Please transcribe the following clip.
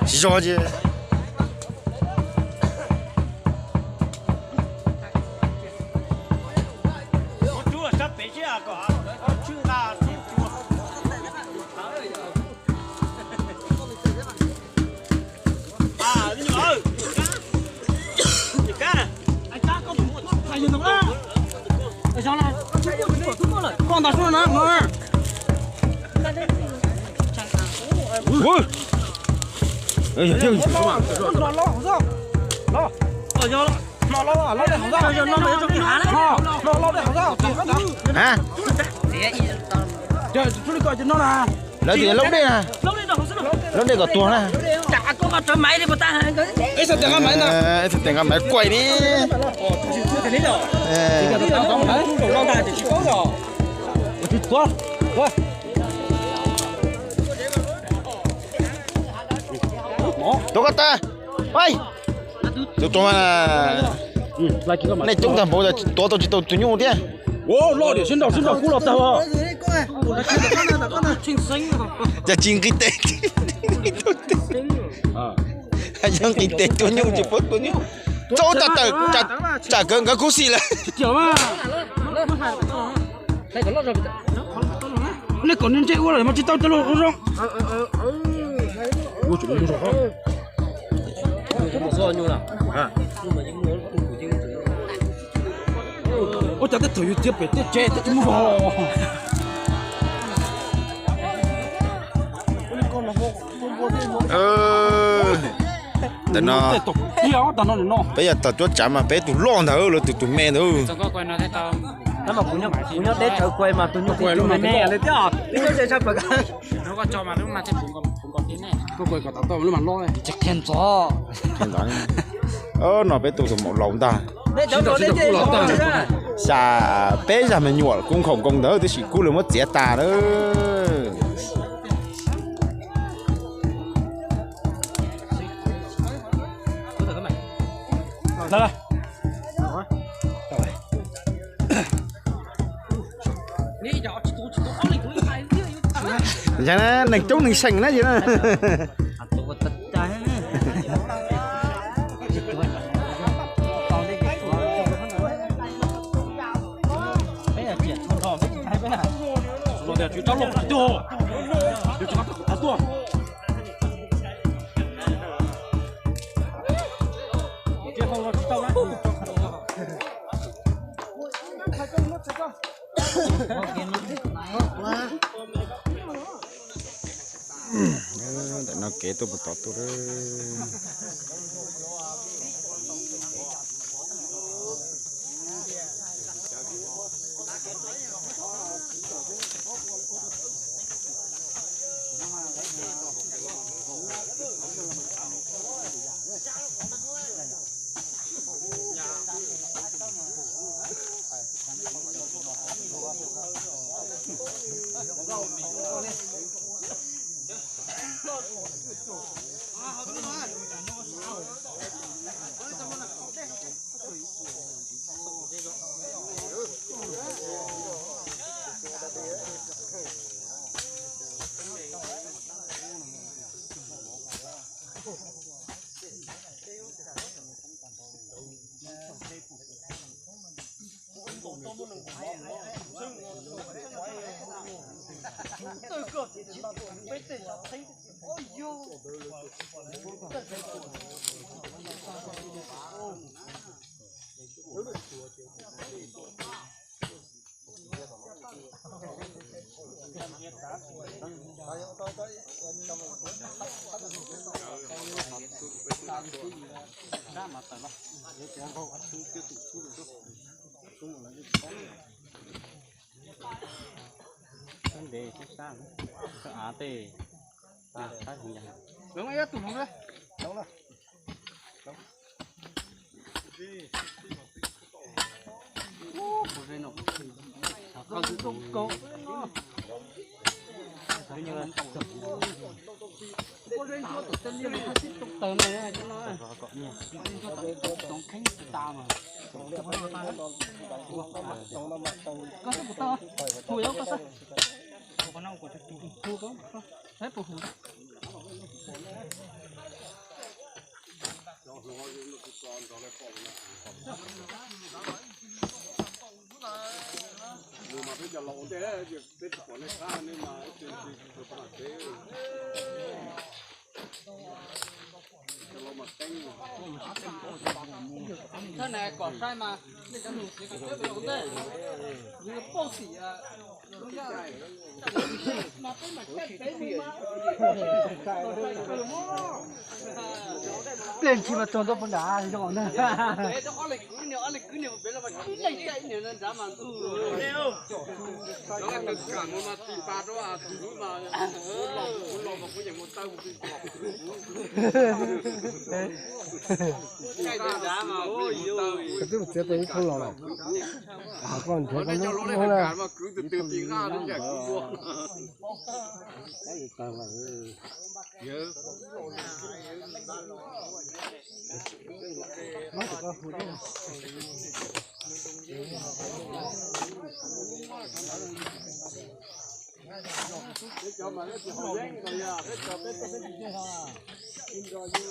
洗手间。光大叔呢？老二。哎呀，这个什么？啊？lấy tiền lúc đây nè, lúc đây có tuồng nè. Chả có cái máy đi mà ta hàng cái. Ấy sao tiền cái máy quay đi. Tôi có ta, ơi, tôi mà này chúng ta bảo là tôi chỉ tôi nhung thế. Ô, lo để xin đầu cú lọt tàu à. Giờ chín kinh tế, anh kinh tế tôi nhung chỉ phốt tôi nhung. Chỗ ta chả cần cái cú xì là. Kiểu mà. Này còn nên chơi quá rồi mà chỉ tao tao lo không? Ủa chúng nó sao? Chúng nó sao nhung nào? À. Ôi chả thấy thử tiếp về tiếp chơi tiếp chúng nó. Tao nó bây giờ tao cho chạm mà bé tụi lon thở rồi tụi mẹ nữa. Nó mà cũng nhớ để chờ quay mà tôi nhớ quay luôn mà nè đấy chứ. Nó chơi sao phải cái. Nó có cho mà lúc mà thì cũng có tiếng này. Có quay cả tao nó mà lo. Chắc khen gió. Nó bé tụi một lồng ta. Để cho nó đến chơi. Xà bé ra mình nhụa cũng không công đỡ thì chỉ cú là mất dễ ta đó. Đây. Chẳng nó nành trống nành sành nó gì đó. Nó kể tôi một tọt tôi đó. Để cái sang á tê à cái gì vậy Đúng ấy tụi nó đấy. Đúng rồi. tờ này cho nó tổng khánh ta mà có sao to thùi đâu có sao có nông của thùi có thấy phụ hủ mà bây giờ lộn thế thì của nó khác nên mà cái thế thế này còn sai mà nên cái chỉ cần cái việc đấy như bao xỉ à mà cái mà cái tiền chỉ mà tròn đâu phân đá thì cho nó để cho anh cứ nhiều bé là mà cứ chạy nhiều nên giá mà đeo đó là cái cả một mà tìm ba đó à tìm mà lò mà có những một tàu thì cái giá mà ôi cái thứ chết đấy không lò nào còn thế nó cho nó lại mà cứ từ từ tìm ra đến giải cứu nhớ cho mà nó chỉ hồi giang rồi à cái cho cái